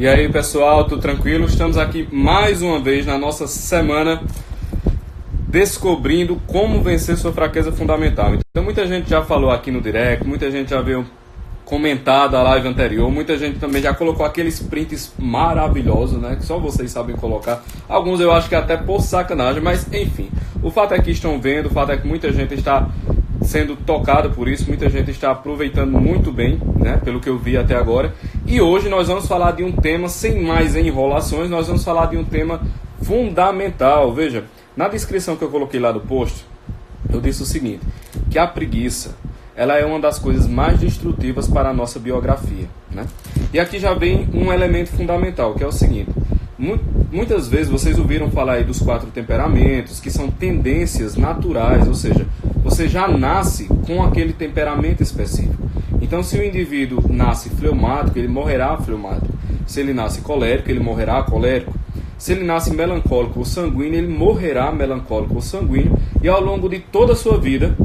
E aí pessoal, tudo tranquilo? Estamos aqui mais uma vez na nossa semana descobrindo como vencer sua fraqueza fundamental. Então muita gente já falou aqui no direct, muita gente já veio comentado a live anterior, muita gente também já colocou aqueles prints maravilhosos, né, que só vocês sabem colocar. Alguns eu acho que até por sacanagem, mas enfim, o fato é que estão vendo, o fato é que muita gente está sendo tocada por isso, muita gente está aproveitando muito bem, né, pelo que eu vi até agora. E hoje nós vamos falar de um tema, sem mais enrolações, nós vamos falar de um tema fundamental. Veja, na descrição que eu coloquei lá do post, eu disse o seguinte, que a preguiça, ela é uma das coisas mais destrutivas para a nossa biografia, né? E aqui já vem um elemento fundamental, que é o seguinte, muitas vezes vocês ouviram falar aí dos 4 temperamentos, que são tendências naturais, ou seja, você já nasce com aquele temperamento específico. Então, se o indivíduo nasce fleumático, ele morrerá fleumático. Se ele nasce colérico, ele morrerá colérico. Se ele nasce melancólico ou sanguíneo, ele morrerá melancólico ou sanguíneo. E ao longo de toda a sua vida,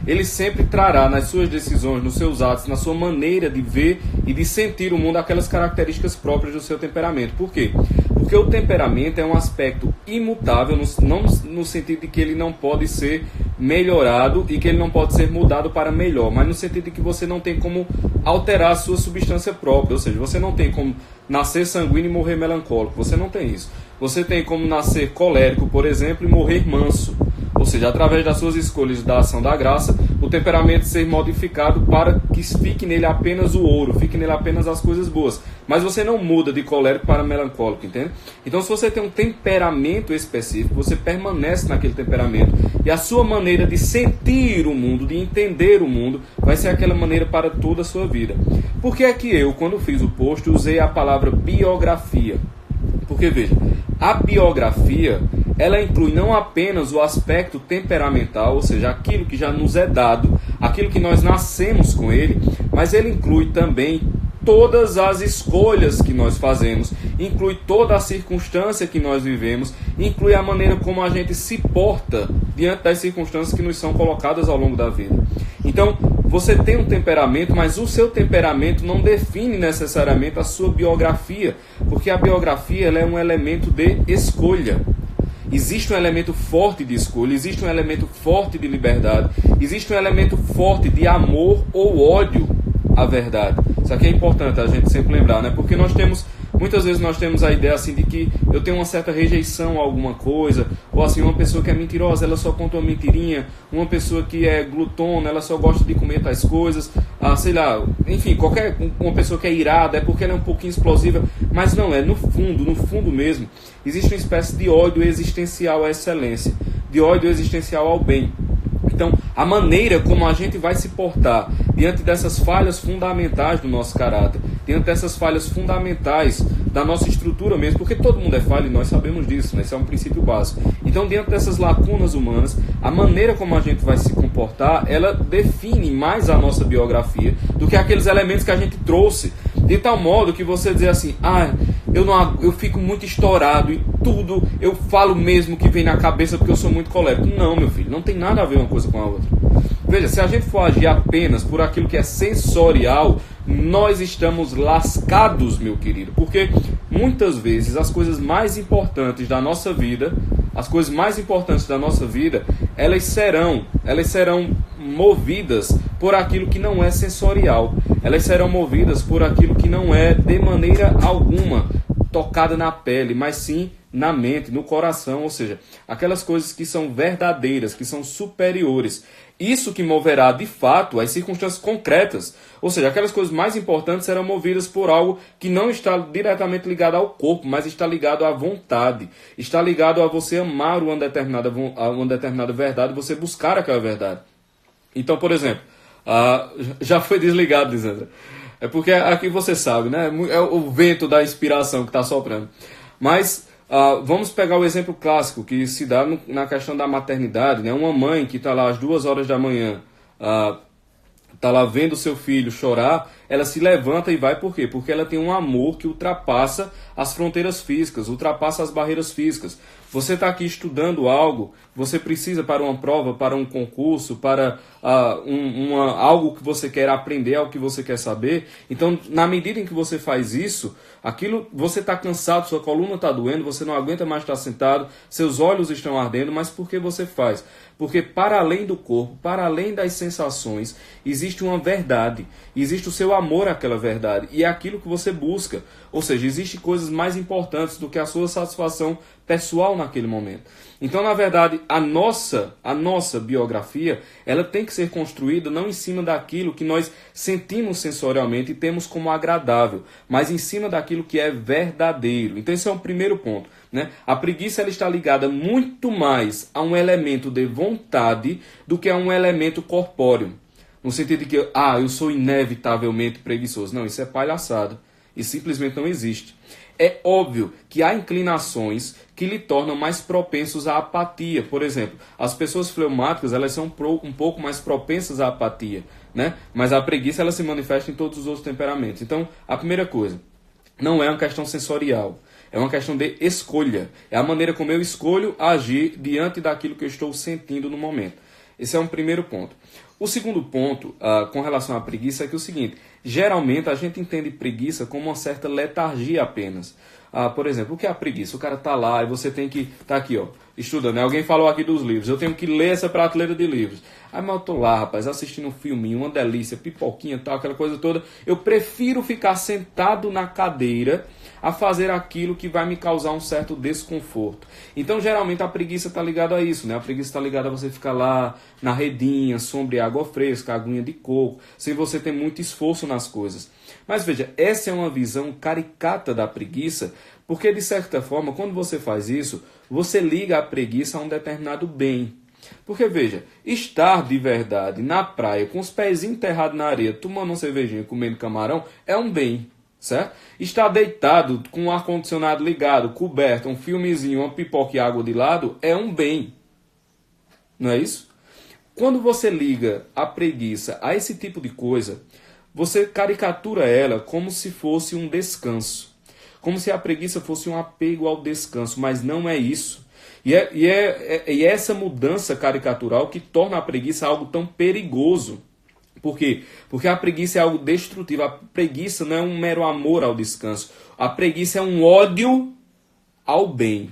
ele sempre trará nas suas decisões, nos seus atos, na sua maneira de ver e de sentir o mundo, aquelas características próprias do seu temperamento. Por quê? Porque o temperamento é um aspecto imutável, não no sentido de que ele não pode ser melhorado e que ele não pode ser mudado para melhor, mas no sentido de que você não tem como alterar a sua substância própria, ou seja, você não tem como nascer sanguíneo e morrer melancólico, você não tem isso. Você tem como nascer colérico, por exemplo, e morrer manso. Ou seja, através das suas escolhas da ação da graça, o temperamento ser modificado para que fique nele apenas o ouro, fique nele apenas as coisas boas. Mas você não muda de colérico para melancólico, entende? Então, se você tem um temperamento específico, você permanece naquele temperamento. E a sua maneira de sentir o mundo, de entender o mundo, vai ser aquela maneira para toda a sua vida. Por que é que eu, quando fiz o post, usei a palavra biografia? Porque, veja, a biografia, ela inclui não apenas o aspecto temperamental, ou seja, aquilo que já nos é dado, aquilo que nós nascemos com ele, mas ele inclui também todas as escolhas que nós fazemos, inclui toda a circunstância que nós vivemos, inclui a maneira como a gente se porta diante das circunstâncias que nos são colocadas ao longo da vida. Então, você tem um temperamento, mas o seu temperamento não define necessariamente a sua biografia, porque a biografia ela é um elemento de escolha. Existe um elemento forte de escolha, existe um elemento forte de liberdade, existe um elemento forte de amor ou ódio à verdade. Isso aqui é importante a gente sempre lembrar, né? Porque muitas vezes nós temos a ideia assim de que eu tenho uma certa rejeição a alguma coisa, ou assim, uma pessoa que é mentirosa, ela só conta uma mentirinha, uma pessoa que é glutona, ela só gosta de comer tais coisas, sei lá, enfim, uma pessoa que é irada é porque ela é um pouquinho explosiva, mas não, é no fundo mesmo, existe uma espécie de ódio existencial à excelência, de ódio existencial ao bem. Então, a maneira como a gente vai se portar diante dessas falhas fundamentais do nosso caráter, diante dessas falhas fundamentais da nossa estrutura mesmo, porque todo mundo é falho e nós sabemos disso, né? Isso é um princípio básico. Então, diante dessas lacunas humanas, a maneira como a gente vai se comportar, ela define mais a nossa biografia do que aqueles elementos que a gente trouxe, de tal modo que você dizer assim, eu fico muito estourado e tudo, eu falo mesmo que vem na cabeça porque eu sou muito colérico. Não, meu filho, não tem nada a ver uma coisa com a outra. Veja, se a gente for agir apenas por aquilo que é sensorial, nós estamos lascados, meu querido. Porque muitas vezes as coisas mais importantes da nossa vida, elas serão movidas por aquilo que não é sensorial. Elas serão movidas por aquilo que não é de maneira alguma tocada na pele, mas sim na mente, no coração, ou seja, aquelas coisas que são verdadeiras, que são superiores. Isso que moverá de fato as circunstâncias concretas, ou seja, aquelas coisas mais importantes serão movidas por algo que não está diretamente ligado ao corpo, mas está ligado à vontade, está ligado a você amar uma determinada verdade, você buscar aquela verdade. Então, por exemplo, já foi desligado, Lisandra. É porque aqui você sabe, né? É o vento da inspiração que está soprando. Mas vamos pegar o exemplo clássico que se dá na questão da maternidade, né? Uma mãe que está lá às 2 horas da manhã, está lá vendo seu filho chorar, ela se levanta e vai por quê? Porque ela tem um amor que ultrapassa as fronteiras físicas, ultrapassa as barreiras físicas. Você está aqui estudando algo, você precisa para uma prova, para um concurso, para algo que você quer aprender, algo que você quer saber. Então, na medida em que você faz isso, aquilo, você está cansado, sua coluna está doendo, você não aguenta mais estar sentado, seus olhos estão ardendo, mas por que você faz? Porque para além do corpo, para além das sensações, existe uma verdade, existe o seu amor àquela verdade, e é aquilo que você busca. Ou seja, existem coisas mais importantes do que a sua satisfação pessoal naquele momento. Então, na verdade, a nossa biografia, ela tem que ser construída não em cima daquilo que nós sentimos sensorialmente e temos como agradável, mas em cima daquilo que é verdadeiro. Então, esse é o primeiro ponto, né? A preguiça ela está ligada muito mais a um elemento de vontade do que a um elemento corpóreo. No sentido de que, eu sou inevitavelmente preguiçoso. Não, isso é palhaçada. Isso simplesmente não existe. É óbvio que há inclinações que lhe tornam mais propensos à apatia. Por exemplo, as pessoas fleumáticas elas são um pouco mais propensas à apatia, né? Mas a preguiça ela se manifesta em todos os outros temperamentos. Então, a primeira coisa, não é uma questão sensorial. É uma questão de escolha. É a maneira como eu escolho agir diante daquilo que eu estou sentindo no momento. Esse é um primeiro ponto. O segundo ponto, com relação à preguiça, é que é o seguinte: geralmente a gente entende preguiça como uma certa letargia apenas. Por exemplo, o que é a preguiça? O cara está lá e você tem que estar aqui, estudando. Né? Alguém falou aqui dos livros. Eu tenho que ler essa prateleira de livros. Mas eu estou lá, rapaz, assistindo um filminho, uma delícia, pipoquinha, tal, aquela coisa toda. Eu prefiro ficar sentado na cadeira a fazer aquilo que vai me causar um certo desconforto. Então, geralmente, a preguiça está ligada a isso, né? A preguiça está ligada a você ficar lá na redinha, sombra e água fresca, aguinha de coco, sem você ter muito esforço nas coisas. Mas veja, essa é uma visão caricata da preguiça, porque, de certa forma, quando você faz isso, você liga a preguiça a um determinado bem. Porque, veja, estar de verdade na praia, com os pés enterrados na areia, tomando uma cervejinha, comendo camarão, é um bem. Certo? Estar deitado com o ar-condicionado ligado, coberto, um filmezinho, uma pipoca e água de lado, é um bem. Não é isso? Quando você liga a preguiça a esse tipo de coisa, você caricatura ela como se fosse um descanso. Como se a preguiça fosse um apego ao descanso, mas não é isso. E é essa mudança caricatural que torna a preguiça algo tão perigoso. Por quê? Porque a preguiça é algo destrutivo. A preguiça não é um mero amor ao descanso. A preguiça é um ódio ao bem.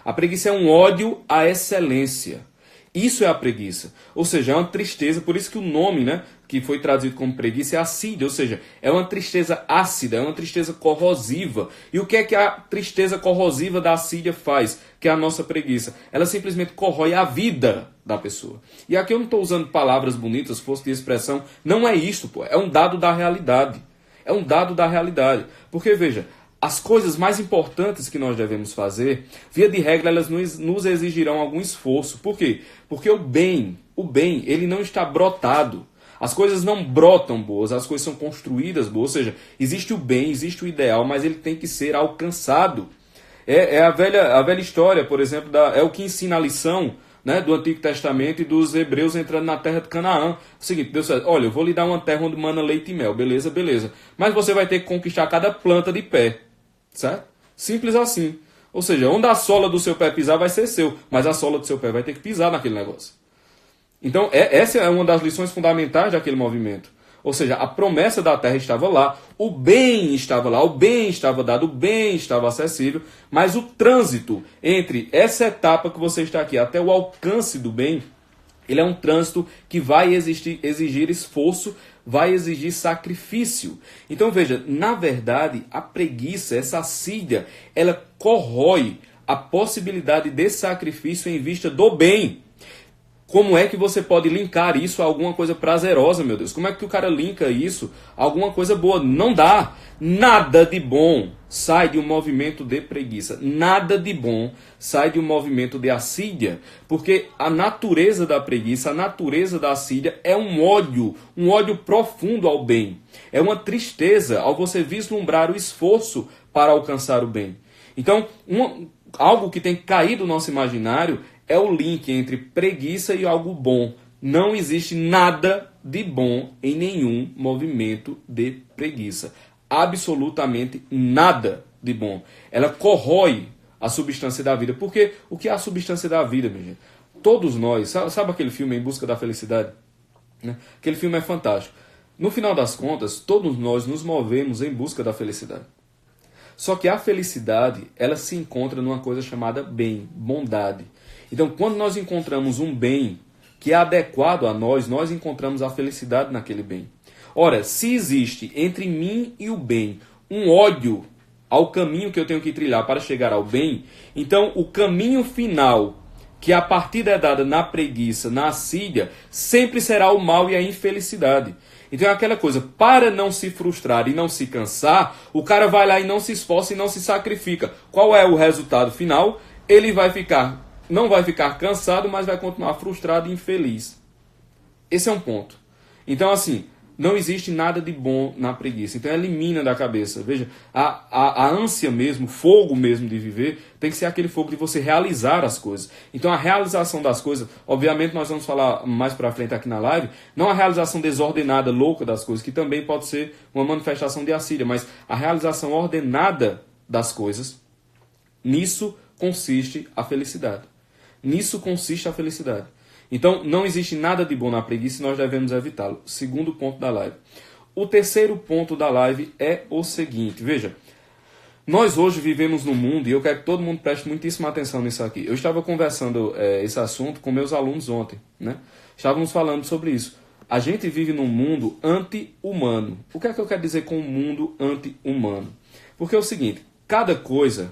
A preguiça é um ódio à excelência. Isso é a preguiça. Ou seja, é uma tristeza. Por isso que o nome, né, que foi traduzido como preguiça é assídia. Ou seja, é uma tristeza ácida, é uma tristeza corrosiva. E o que é que a tristeza corrosiva da assídia faz? Que é a nossa preguiça. Ela simplesmente corrói a vida da pessoa. E aqui eu não estou usando palavras bonitas, força de expressão. Não é isso, pô. É um dado da realidade. É um dado da realidade. Porque, veja, as coisas mais importantes que nós devemos fazer, via de regra, elas nos exigirão algum esforço. Por quê? Porque o bem, ele não está brotado. As coisas não brotam boas, as coisas são construídas boas. Ou seja, existe o bem, existe o ideal, mas ele tem que ser alcançado. É a velha história, por exemplo, é o que ensina a lição, né, do Antigo Testamento e dos hebreus entrando na terra de Canaã. O seguinte, Deus fala, olha, eu vou lhe dar uma terra onde mana leite e mel, beleza, beleza. Mas você vai ter que conquistar cada planta de pé, certo? Simples assim. Ou seja, onde a sola do seu pé pisar vai ser seu, mas a sola do seu pé vai ter que pisar naquele negócio. Então, essa é uma das lições fundamentais daquele movimento. Ou seja, a promessa da terra estava lá, o bem estava lá, o bem estava dado, o bem estava acessível, mas o trânsito entre essa etapa que você está aqui até o alcance do bem, ele é um trânsito que vai exigir esforço, vai exigir sacrifício. Então veja, na verdade, a preguiça, essa assídia, ela corrói a possibilidade de sacrifício em vista do bem. Como é que você pode linkar isso a alguma coisa prazerosa, meu Deus? Como é que o cara linka isso a alguma coisa boa? Não dá. Nada de bom sai de um movimento de preguiça. Nada de bom sai de um movimento de assídia. Porque a natureza da preguiça, a natureza da assídia é um ódio profundo ao bem. É uma tristeza ao você vislumbrar o esforço para alcançar o bem. Então, algo que tem que cair do nosso imaginário é o link entre preguiça e algo bom. Não existe nada de bom em nenhum movimento de preguiça. Absolutamente nada de bom. Ela corrói a substância da vida. Porque o que é a substância da vida, minha gente? Todos nós, sabe aquele filme Em Busca da Felicidade? Né? Aquele filme é fantástico. No final das contas, todos nós nos movemos em busca da felicidade. Só que a felicidade, ela se encontra numa coisa chamada bem, bondade. Então, quando nós encontramos um bem que é adequado a nós, nós encontramos a felicidade naquele bem. Ora, se existe entre mim e o bem um ódio ao caminho que eu tenho que trilhar para chegar ao bem, então o caminho final, que a partida é dada na preguiça, na assídia, sempre será o mal e a infelicidade. Então é aquela coisa, para não se frustrar e não se cansar, o cara vai lá e não se esforça e não se sacrifica. Qual é o resultado final? Ele não vai ficar cansado, mas vai continuar frustrado e infeliz. Esse é um ponto. Então assim, não existe nada de bom na preguiça. Então elimina da cabeça. Veja, a ânsia mesmo, o fogo mesmo de viver, tem que ser aquele fogo de você realizar as coisas. Então a realização das coisas, obviamente nós vamos falar mais pra frente aqui na live, não a realização desordenada, louca das coisas, que também pode ser uma manifestação de assídia, mas a realização ordenada das coisas, nisso consiste a felicidade. Nisso consiste a felicidade. Então, não existe nada de bom na preguiça e nós devemos evitá-lo. Segundo ponto da live. O terceiro ponto da live é o seguinte. Veja, nós hoje vivemos num mundo, e eu quero que todo mundo preste muitíssima atenção nisso aqui. Eu estava conversando esse assunto com meus alunos ontem, né? Estávamos falando sobre isso. A gente vive num mundo anti-humano. O que é que eu quero dizer com um mundo anti-humano? Porque é o seguinte, cada coisa,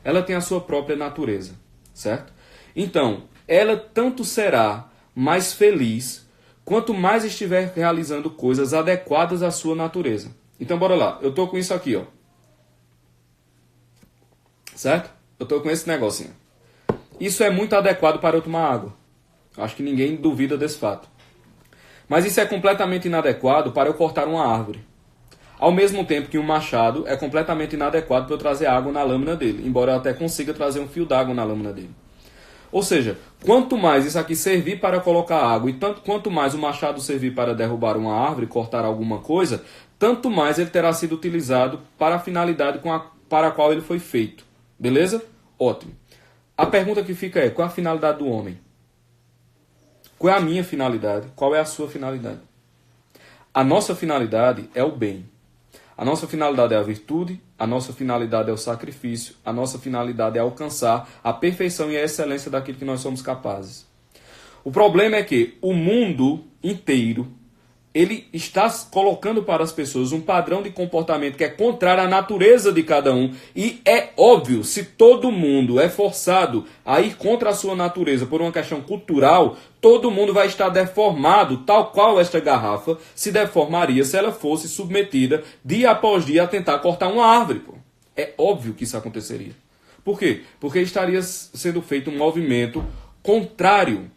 ela tem a sua própria natureza, certo? Então, ela tanto será mais feliz quanto mais estiver realizando coisas adequadas à sua natureza. Então, bora lá. Eu tô com isso aqui, ó. Certo? Eu tô com esse negocinho. Isso é muito adequado para eu tomar água. Acho que ninguém duvida desse fato. Mas isso é completamente inadequado para eu cortar uma árvore. Ao mesmo tempo que um machado é completamente inadequado para eu trazer água na lâmina dele. Embora eu até consiga trazer um fio d'água na lâmina dele. Ou seja, quanto mais isso aqui servir para colocar água e quanto mais o machado servir para derrubar uma árvore, cortar alguma coisa, tanto mais ele terá sido utilizado para a finalidade para a qual ele foi feito. Beleza? Ótimo. A pergunta que fica é, qual é a finalidade do homem? Qual é a minha finalidade? Qual é a sua finalidade? A nossa finalidade é o bem. A nossa finalidade é a virtude, a nossa finalidade é o sacrifício, a nossa finalidade é alcançar a perfeição e a excelência daquilo que nós somos capazes. O problema é que o mundo inteiro, ele está colocando para as pessoas um padrão de comportamento que é contrário à natureza de cada um. E é óbvio, se todo mundo é forçado a ir contra a sua natureza por uma questão cultural, todo mundo vai estar deformado, tal qual esta garrafa se deformaria se ela fosse submetida dia após dia a tentar cortar uma árvore. Pô. É óbvio que isso aconteceria. Por quê? Porque estaria sendo feito um movimento contrário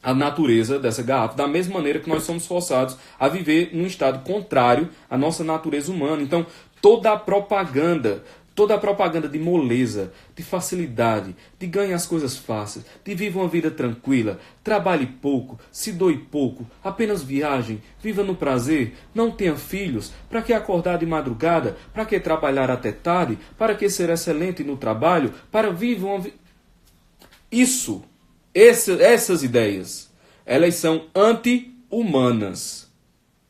a natureza dessa garrafa, da mesma maneira que nós somos forçados a viver num estado contrário à nossa natureza humana. Então, toda a propaganda de moleza, de facilidade, de ganhe as coisas fáceis, de viva uma vida tranquila, trabalhe pouco, se doe pouco, apenas viajem, viva no prazer, não tenha filhos, para que acordar de madrugada, para que trabalhar até tarde, para que ser excelente no trabalho, para viver uma vida... Essas ideias, elas são anti-humanas.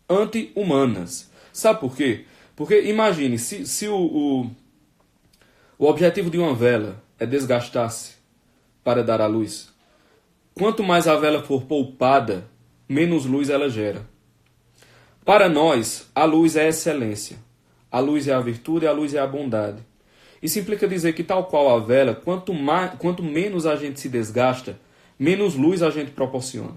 Anti-humanas. Sabe por quê? Porque imagine, se o objetivo de uma vela é desgastar-se para dar à luz, quanto mais a vela for poupada, menos luz ela gera. Para nós, a luz é a excelência. A luz é a virtude, a luz é a bondade. Isso implica dizer que, tal qual a vela, quanto menos a gente se desgasta, menos luz a gente proporciona.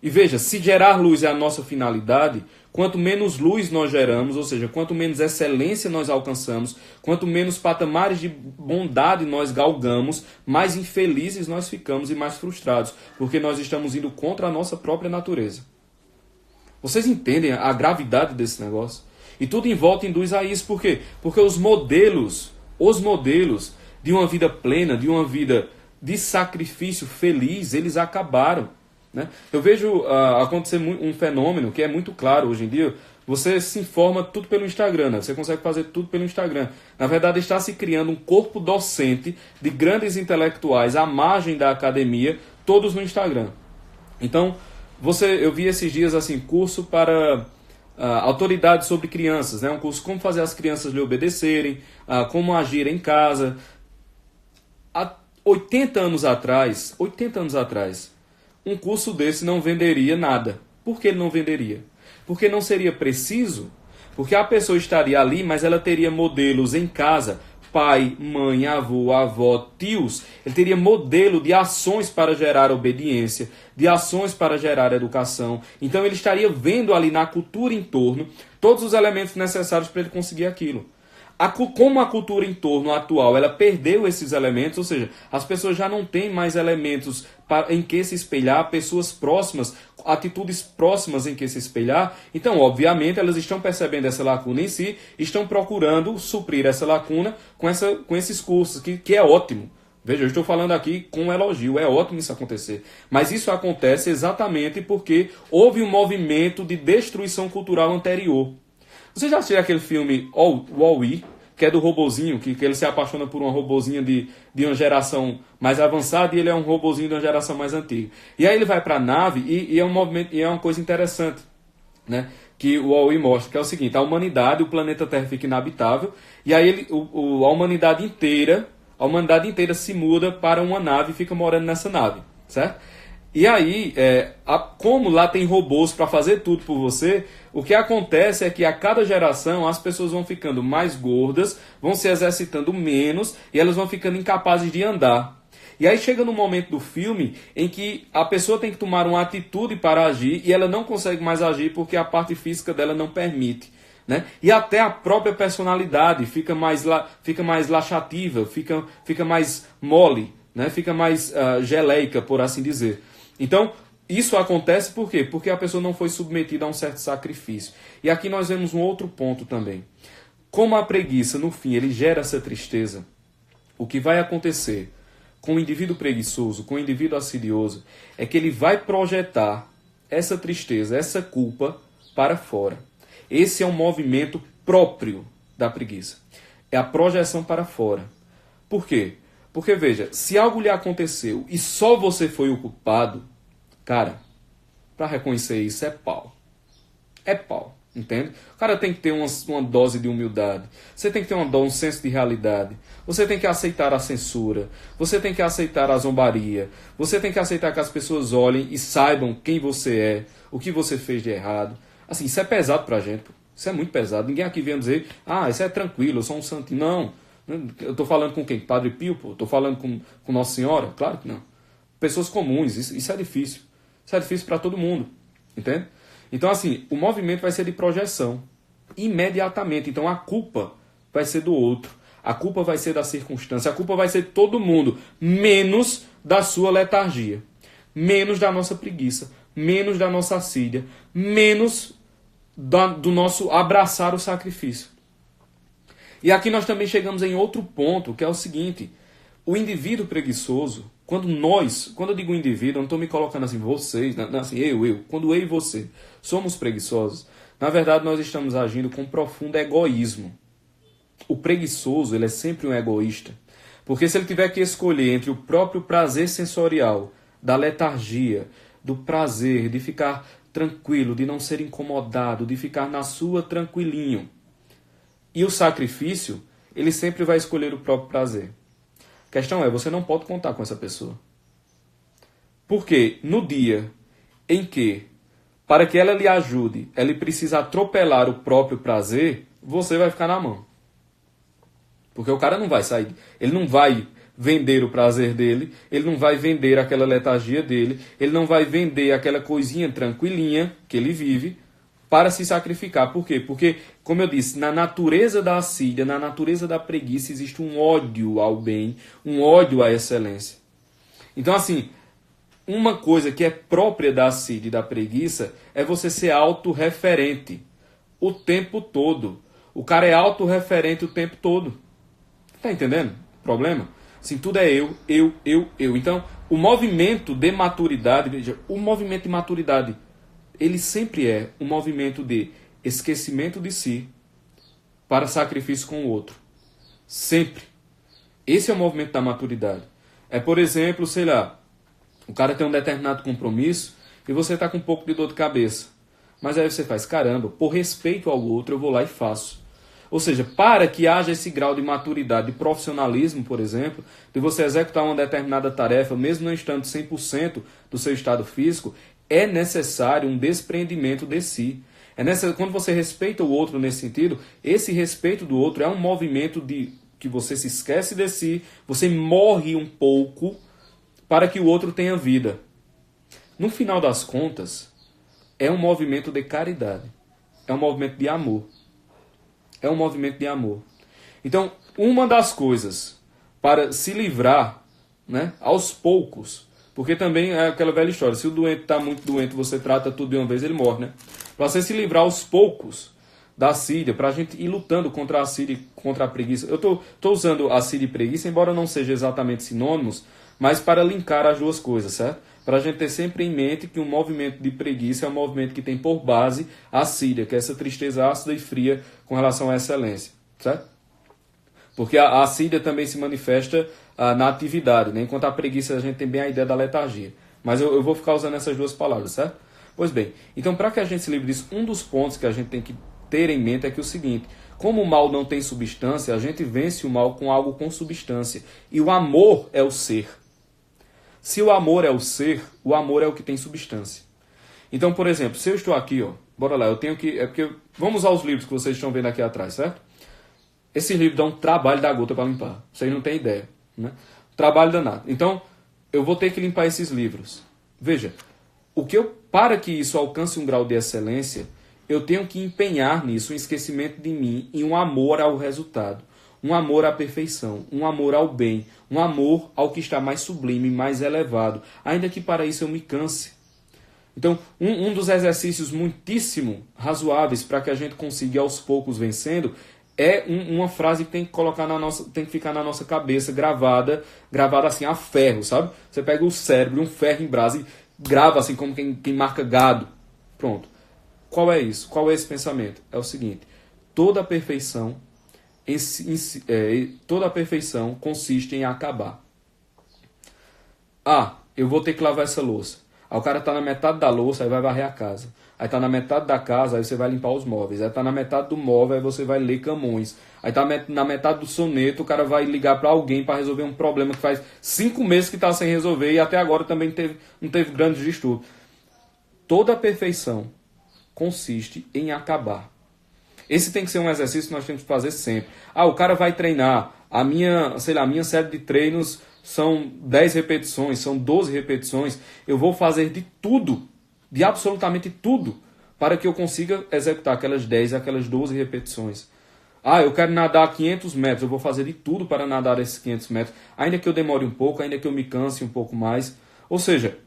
E veja, se gerar luz é a nossa finalidade, quanto menos luz nós geramos, ou seja, quanto menos excelência nós alcançamos, quanto menos patamares de bondade nós galgamos, mais infelizes nós ficamos e mais frustrados, porque nós estamos indo contra a nossa própria natureza. Vocês entendem a gravidade desse negócio? E tudo em volta induz a isso. Por quê? Porque os modelos de uma vida plena, de uma vida de sacrifício feliz, eles acabaram. né? Eu vejo acontecer um fenômeno que é muito claro hoje em dia. Você se informa tudo pelo Instagram, né? Você consegue fazer tudo pelo Instagram. Na verdade, está se criando um corpo docente de grandes intelectuais à margem da academia, todos no Instagram. Então, eu vi esses dias assim, curso para autoridades sobre crianças, né? Um curso como fazer as crianças lhe obedecerem, como agir em casa. Há 80 anos atrás, um curso desse não venderia nada. Por que ele não venderia? Porque não seria preciso, porque a pessoa estaria ali, mas ela teria modelos em casa, pai, mãe, avô, avó, tios. Ele teria modelo de ações para gerar obediência, de ações para gerar educação. Então ele estaria vendo ali na cultura em torno todos os elementos necessários para ele conseguir aquilo. Como a cultura em torno atual ela perdeu esses elementos, ou seja, as pessoas já não têm mais elementos em que se espelhar, pessoas próximas, atitudes próximas em que se espelhar, então obviamente elas estão percebendo essa lacuna em si, estão procurando suprir essa lacuna com esses cursos, que é ótimo. Veja, eu estou falando aqui com um elogio, é ótimo isso acontecer. Mas isso acontece exatamente porque houve um movimento de destruição cultural anterior. Você já assistiu aquele filme Wall-E, que é do robozinho, que ele se apaixona por uma robozinha de uma geração mais avançada e ele é um robozinho de uma geração mais antiga. E aí ele vai para a nave e é um movimento, e é uma coisa interessante, né? Que o Wall-E mostra, que é o seguinte: a humanidade, o planeta Terra fica inabitável, e aí a humanidade inteira se muda para uma nave e fica morando nessa nave, certo? E aí, como lá tem robôs para fazer tudo por você, o que acontece é que a cada geração as pessoas vão ficando mais gordas, vão se exercitando menos e elas vão ficando incapazes de andar. E aí chega no momento do filme em que a pessoa tem que tomar uma atitude para agir e ela não consegue mais agir porque a parte física dela não permite, né? E até a própria personalidade fica mais laxativa, fica mais mole, né? Fica mais geleica, por assim dizer. Então, isso acontece por quê? Porque a pessoa não foi submetida a um certo sacrifício. E aqui nós vemos um outro ponto também. Como a preguiça, no fim, ele gera essa tristeza, o que vai acontecer com o indivíduo preguiçoso, com o indivíduo assidioso, é que ele vai projetar essa tristeza, essa culpa para fora. Esse é um movimento próprio da preguiça. É a projeção para fora. Por quê? Porque, veja, se algo lhe aconteceu e só você foi o culpado, cara, para reconhecer isso é pau. É pau, entende? O cara tem que ter uma dose de humildade. Você tem que ter um senso de realidade. Você tem que aceitar a censura. Você tem que aceitar a zombaria. Você tem que aceitar que as pessoas olhem e saibam quem você é, o que você fez de errado. Assim, isso é pesado pra gente, pô. Isso é muito pesado. Ninguém aqui vem dizer, isso é tranquilo, eu sou um santinho. Não. Eu estou falando com quem? Padre Pio? Pô? Estou falando com Nossa Senhora? Claro que não. Pessoas comuns, isso é difícil. Isso é difícil para todo mundo, entende? Então, assim, o movimento vai ser de projeção, imediatamente. Então, a culpa vai ser do outro. A culpa vai ser da circunstância. A culpa vai ser de todo mundo, menos da sua letargia, menos da nossa preguiça, menos da nossa assídia, menos do nosso abraçar o sacrifício. E aqui nós também chegamos em outro ponto, que é o seguinte: o indivíduo preguiçoso, quando eu digo indivíduo, eu não estou me colocando assim, vocês, assim, quando eu e você somos preguiçosos, na verdade nós estamos agindo com profundo egoísmo. O preguiçoso, ele é sempre um egoísta, porque se ele tiver que escolher entre o próprio prazer sensorial, da letargia, do prazer de ficar tranquilo, de não ser incomodado, de ficar na sua tranquilinho, e o sacrifício, ele sempre vai escolher o próprio prazer. A questão é, você não pode contar com essa pessoa. Porque no dia em que, para que ela lhe ajude, ela precisa atropelar o próprio prazer, você vai ficar na mão. Porque o cara não vai sair, ele não vai vender o prazer dele, ele não vai vender aquela letargia dele, ele não vai vender aquela coisinha tranquilinha que ele vive, para se sacrificar. Por quê? Porque, como eu disse, na natureza da assídia, na natureza da preguiça, existe um ódio ao bem, um ódio à excelência. Então, assim, uma coisa que é própria da assídia e da preguiça é você ser autorreferente o tempo todo. O cara é autorreferente o tempo todo. Tá entendendo o problema? Assim, tudo é eu. Então, o movimento de maturidade, veja, o movimento de maturidade, ele sempre é um movimento de esquecimento de si para sacrifício com o outro. Sempre. Esse é o movimento da maturidade. É, por exemplo, sei lá, o cara tem um determinado compromisso e você está com um pouco de dor de cabeça. Mas aí você faz, caramba, por respeito ao outro, eu vou lá e faço. Ou seja, para que haja esse grau de maturidade, de profissionalismo, por exemplo, de você executar uma determinada tarefa, mesmo não estando 100% do seu estado físico, é necessário um desprendimento de si. Quando você respeita o outro nesse sentido, esse respeito do outro é um movimento de que você se esquece de si, você morre um pouco para que o outro tenha vida. No final das contas, é um movimento de caridade, é um movimento de amor. É um movimento de amor. Então, uma das coisas para se livrar, né, aos poucos, porque também é aquela velha história, se o doente está muito doente, você trata tudo de uma vez, ele morre, né? Para você se livrar aos poucos da assídia, para a gente ir lutando contra a assídia e contra a preguiça. Eu tô usando assídia e preguiça, embora não sejam exatamente sinônimos, mas para linkar as duas coisas, certo? Para a gente ter sempre em mente que um movimento de preguiça é um movimento que tem por base a assídia, que é essa tristeza ácida e fria com relação à excelência, certo? Porque a assídia também se manifesta na atividade, né? Enquanto a preguiça a gente tem bem a ideia da letargia. Mas eu vou ficar usando essas duas palavras, certo? Pois bem, então para que a gente se livre disso, um dos pontos que a gente tem que ter em mente é que o seguinte, como o mal não tem substância, a gente vence o mal com algo com substância. E o amor é o ser. Se o amor é o ser, o amor é o que tem substância. Então, por exemplo, se eu estou aqui, ó, bora lá, eu tenho que... vamos usar os livros que vocês estão vendo aqui atrás, certo? Esse livro dá um trabalho da gota para limpar. Vocês não têm ideia, né? Trabalho danado. Então, eu vou ter que limpar esses livros. Veja, para que isso alcance um grau de excelência, eu tenho que empenhar nisso um esquecimento de mim e um amor ao resultado. Um amor à perfeição, um amor ao bem, um amor ao que está mais sublime, mais elevado, ainda que para isso eu me canse. Então, um dos exercícios muitíssimo razoáveis para que a gente consiga aos poucos vencendo é uma frase que tem que tem que ficar na nossa cabeça, gravada assim a ferro, sabe? Você pega o cérebro, um ferro em brasa e grava assim como quem marca gado. Pronto. Qual é isso? Qual é esse pensamento? É o seguinte: toda a perfeição consiste em acabar. Eu vou ter que lavar essa louça. Aí o cara tá na metade da louça, aí vai varrer a casa. Aí tá na metade da casa, aí você vai limpar os móveis. Aí tá na metade do móvel, aí você vai ler Camões. Aí tá na metade do soneto, o cara vai ligar para alguém para resolver um problema que faz 5 meses que tá sem resolver e até agora também não teve grandes distúrbios. Toda a perfeição consiste em acabar. Esse tem que ser um exercício que nós temos que fazer sempre. O cara vai treinar. A minha série de treinos são 10 repetições, são 12 repetições. Eu vou fazer de tudo, de absolutamente tudo, para que eu consiga executar aquelas 10, aquelas 12 repetições. Eu quero nadar 500 metros, eu vou fazer de tudo para nadar esses 500 metros, ainda que eu demore um pouco, ainda que eu me canse um pouco mais. Ou seja,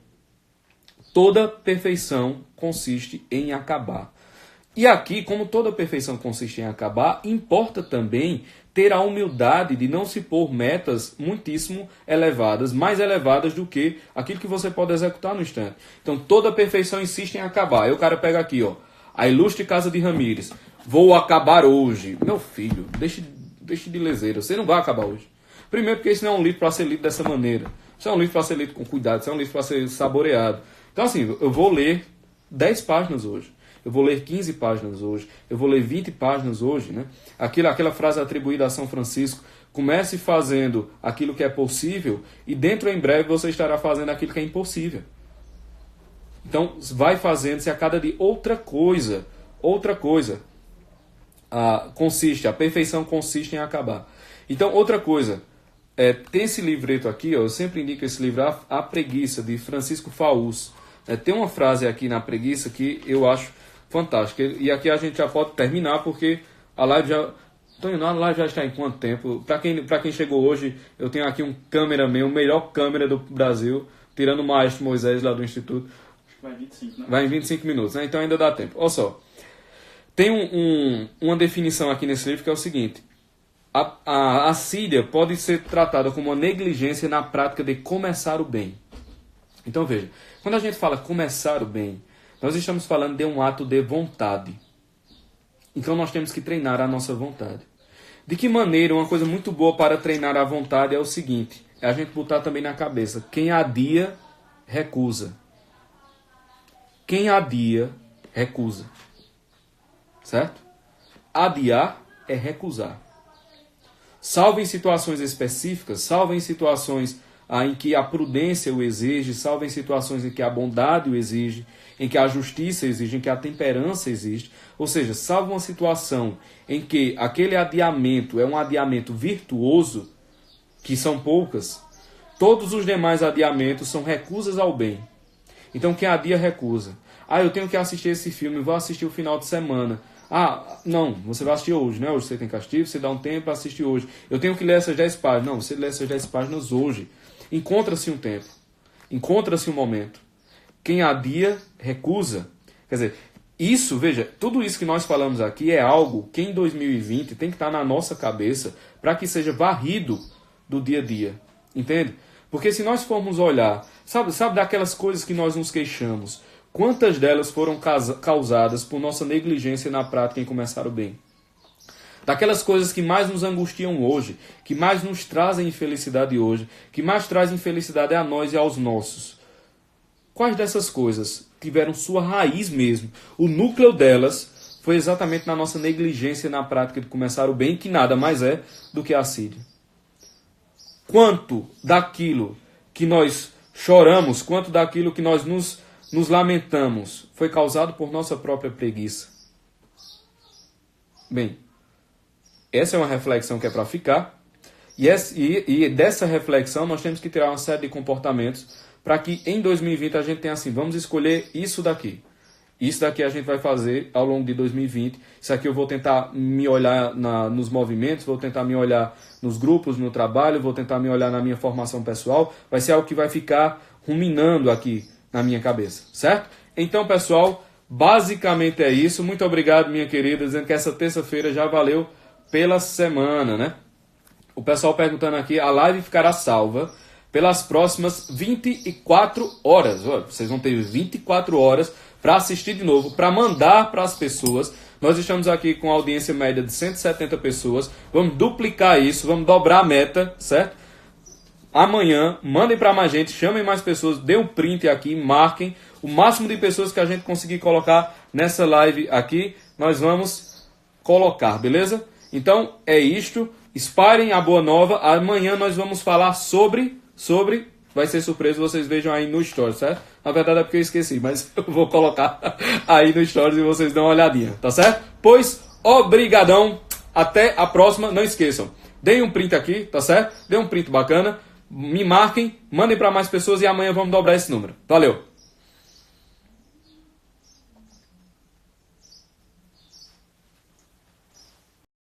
toda perfeição consiste em acabar. E aqui, como toda perfeição consiste em acabar, importa também ter a humildade de não se pôr metas muitíssimo elevadas, mais elevadas do que aquilo que você pode executar no instante. Então, toda perfeição insiste em acabar. Aí o cara pega aqui, ó, a Ilustre Casa de Ramírez. Vou acabar hoje. Meu filho, deixe de leseira. Você não vai acabar hoje. Primeiro porque isso não é um livro para ser lido dessa maneira. Isso é um livro para ser lido com cuidado. Isso é um livro para ser saboreado. Então, assim, eu vou ler 10 páginas hoje. Eu vou ler 15 páginas hoje, eu vou ler 20 páginas hoje, né? Aquela frase atribuída a São Francisco: comece fazendo aquilo que é possível e dentro em breve você estará fazendo aquilo que é impossível. Então, vai fazendo-se a cada dia outra coisa. A perfeição consiste em acabar. Então, outra coisa, tem esse livreto aqui, ó, eu sempre indico esse livro, A Preguiça, de Francisco Faús. Tem uma frase aqui na Preguiça que eu acho fantástica. E aqui a gente já pode terminar, porque a live já está em quanto tempo? Para quem chegou hoje, eu tenho aqui um cameraman, o melhor câmera do Brasil, tirando o maestro Moisés lá do Instituto. Acho que vai 25, né? Vai em 25 minutos, né? Então ainda dá tempo. Olha só. Tem uma definição aqui nesse livro que é o seguinte: A assídia pode ser tratada como uma negligência na prática de começar o bem. Então veja, quando a gente fala começar o bem, nós estamos falando de um ato de vontade. Então nós temos que treinar a nossa vontade. De que maneira? Uma coisa muito boa para treinar a vontade é o seguinte, é a gente botar também na cabeça, quem adia, recusa. Quem adia, recusa. Certo? Adiar é recusar. Salvo em situações específicas, salvo em situações em que a prudência o exige, salvo em situações em que a bondade o exige, em que a justiça exige, em que a temperança existe, ou seja, salvo uma situação em que aquele adiamento é um adiamento virtuoso, que são poucas, todos os demais adiamentos são recusas ao bem. Então quem adia, recusa. Eu tenho que assistir esse filme, vou assistir o final de semana. Não, você vai assistir hoje, né? Hoje você tem castigo, você dá um tempo para assistir hoje. Eu tenho que ler essas 10 páginas. Não, você lê essas 10 páginas hoje. Encontra-se um tempo. Encontra-se um momento. Quem adia, recusa. Quer dizer, isso, veja, tudo isso que nós falamos aqui é algo que em 2020 tem que estar na nossa cabeça para que seja varrido do dia a dia. Entende? Porque se nós formos olhar, sabe daquelas coisas que nós nos queixamos, quantas delas foram causadas por nossa negligência na prática em começar o bem? Daquelas coisas que mais nos angustiam hoje, que mais nos trazem infelicidade hoje, que mais trazem infelicidade a nós e aos nossos. Quais dessas coisas tiveram sua raiz mesmo? O núcleo delas foi exatamente na nossa negligência na prática de começar o bem, que nada mais é do que a assídia. Quanto daquilo que nós choramos, quanto daquilo que nós nos lamentamos, foi causado por nossa própria preguiça. Bem, essa é uma reflexão que é para ficar, e dessa reflexão nós temos que tirar uma série de comportamentos para que em 2020 a gente tenha assim, vamos escolher isso daqui. Isso daqui a gente vai fazer ao longo de 2020. Isso aqui eu vou tentar me olhar nos movimentos, vou tentar me olhar nos grupos, no trabalho, vou tentar me olhar na minha formação pessoal. Vai ser algo que vai ficar ruminando aqui na minha cabeça, certo? Então, pessoal, basicamente é isso. Muito obrigado, minha querida, dizendo que essa terça-feira já valeu pela semana, né? O pessoal perguntando aqui, a live ficará salva pelas próximas 24 horas. Olha, vocês vão ter 24 horas para assistir de novo, para mandar para as pessoas. Nós estamos aqui com audiência média de 170 pessoas. Vamos duplicar isso, vamos dobrar a meta, certo? Amanhã, mandem para mais gente, chamem mais pessoas, dê um print aqui, marquem o máximo de pessoas que a gente conseguir colocar nessa live aqui, nós vamos colocar, beleza? Então, é isto. Espalhem a boa nova. Amanhã nós vamos falar sobre... Vai ser surpresa, vocês vejam aí no Stories, certo? Na verdade é porque eu esqueci, mas eu vou colocar aí no Stories e vocês dão uma olhadinha, tá certo? Pois, obrigadão. Até a próxima. Não esqueçam, deem um print aqui, tá certo? Deem um print bacana. Me marquem, mandem para mais pessoas e amanhã vamos dobrar esse número. Valeu!